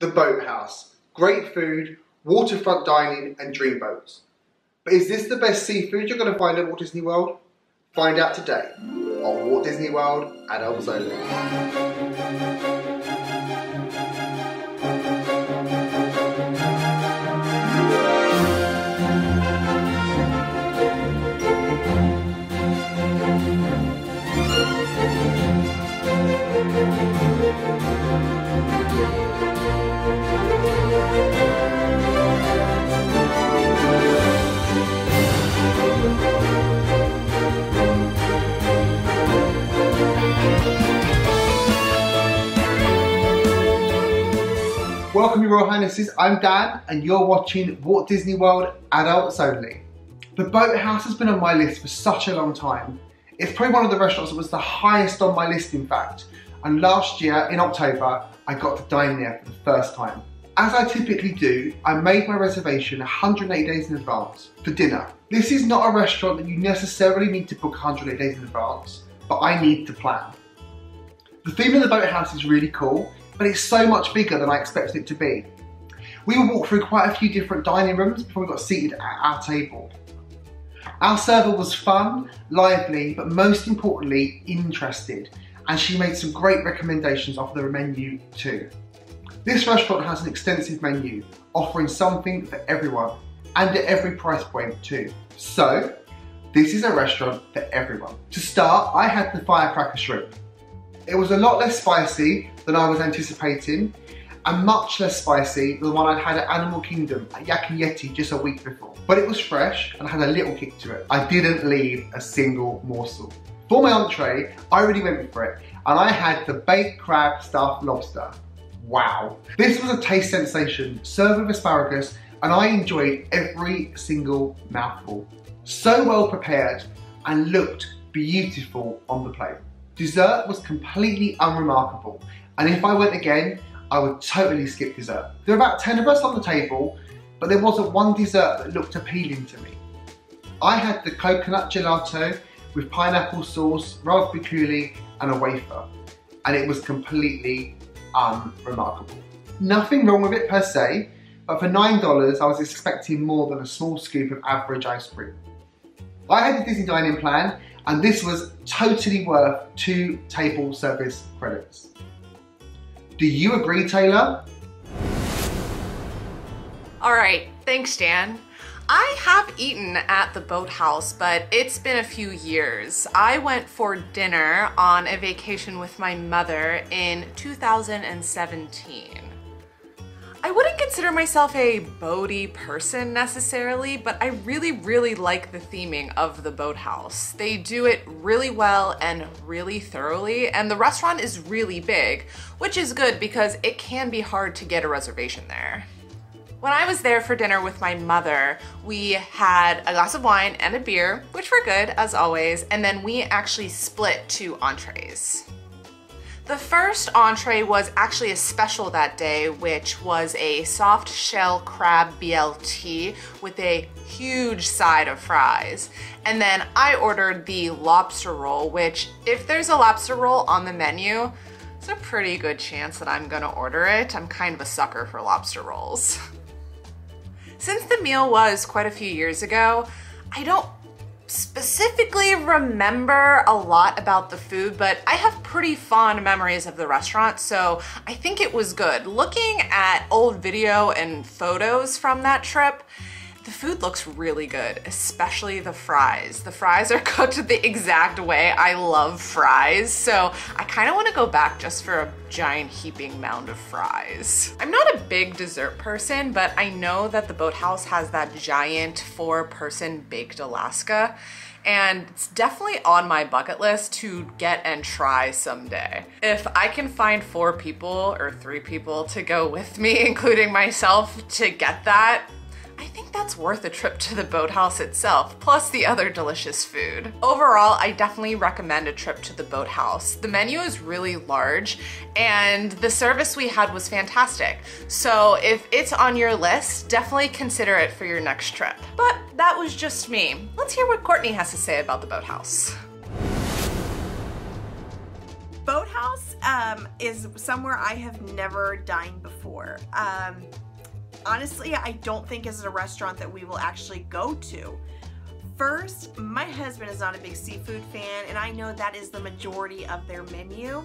The Boathouse. Great food, waterfront dining and dream boats. But is this the best seafood you're going to find at Walt Disney World? Find out today on Walt Disney World Adults Only. Welcome, your Royal Highnesses. I'm Dan, and you're watching Walt Disney World Adults Only. The Boathouse has been on my list for such a long time. It's probably one of the restaurants that was the highest on my list, in fact. And last year, in October, I got to dine there for the first time. As I typically do, I made my reservation 180 days in advance for dinner. This is not a restaurant that you necessarily need to book 180 days in advance, but I need to plan. The theme of the Boathouse is really cool, but it's so much bigger than I expected it to be. We walked through quite a few different dining rooms before we got seated at our table. Our server was fun, lively, but most importantly, interested, and she made some great recommendations off the menu too. This restaurant has an extensive menu, offering something for everyone, and at every price point too. So, this is a restaurant for everyone. To start, I had the firecracker shrimp. It was a lot less spicy than I was anticipating, and much less spicy than the one I'd had at Animal Kingdom at Yak and Yeti just a week before. But it was fresh and had a little kick to it. I didn't leave a single morsel. For my entree, I really went for it, and I had the baked crab stuffed lobster. Wow. This was a taste sensation, served with asparagus, and I enjoyed every single mouthful. So well prepared and looked beautiful on the plate. Dessert was completely unremarkable, and if I went again, I would totally skip dessert. There were about 10 of us on the table, but there wasn't one dessert that looked appealing to me. I had the coconut gelato with pineapple sauce, raspberry coulis, and a wafer, and it was completely unremarkable. Nothing wrong with it per se, but for $9 I was expecting more than a small scoop of average ice cream. I had the Disney dining plan, and this was totally worth 2 table service credits. Do you agree, Taylor? All right, thanks, Dan. I have eaten at the Boathouse, but it's been a few years. I went for dinner on a vacation with my mother in 2017. I wouldn't consider myself a boaty person necessarily, but I really like the theming of the Boathouse. They do it really well and really thoroughly, and the restaurant is really big, which is good because it can be hard to get a reservation there. When I was there for dinner with my mother, we had a glass of wine and a beer, which were good as always, and then we actually split 2 entrees. The first entree was actually a special that day, which was a soft shell crab BLT with a huge side of fries. And then I ordered the lobster roll, which if there's a lobster roll on the menu, it's a pretty good chance that I'm gonna order it. I'm kind of a sucker for lobster rolls. Since the meal was quite a few years ago, I don't specifically remember a lot about the food, but I have pretty fond memories of the restaurant, so I think it was good. Looking at old video and photos from that trip, the food looks really good, especially the fries. The fries are cooked the exact way I love fries, so I kind of want to go back just for a giant heaping mound of fries. I'm not a big dessert person, but I know that the Boathouse has that giant 4-person baked Alaska, and it's definitely on my bucket list to get and try someday. If I can find 4 people or 3 people to go with me, including myself, to get that, I think that's worth a trip to the Boathouse itself, plus the other delicious food. Overall, I definitely recommend a trip to the Boathouse. The menu is really large, and the service we had was fantastic. So if it's on your list, definitely consider it for your next trip. But that was just me. Let's hear what Courtney has to say about the Boathouse. Boathouse is somewhere I have never dined before. Honestly, I don't think it's a restaurant that we will actually go to. First, my husband is not a big seafood fan, and I know that is the majority of their menu.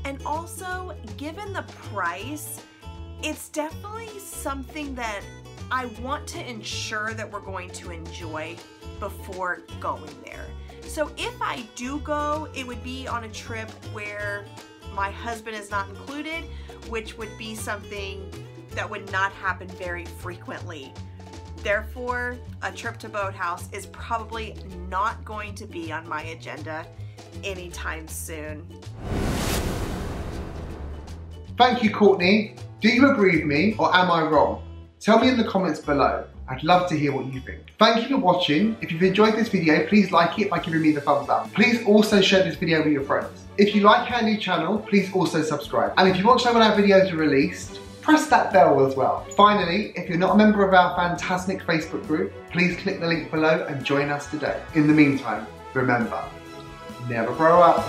And also, given the price, it's definitely something that I want to ensure that we're going to enjoy before going there. So if I do go, it would be on a trip where my husband is not included, which would be something that would not happen very frequently. Therefore, a trip to Boathouse is probably not going to be on my agenda anytime soon. Thank you, Courtney. Do you agree with me or am I wrong? Tell me in the comments below. I'd love to hear what you think. Thank you for watching. If you've enjoyed this video, please like it by giving me the thumbs up. Please also share this video with your friends. If you like our new channel, please also subscribe. And if you want to know when our videos are released, press that bell as well. Finally, if you're not a member of our fantastic Facebook group, please click the link below and join us today. In the meantime, remember, never grow up.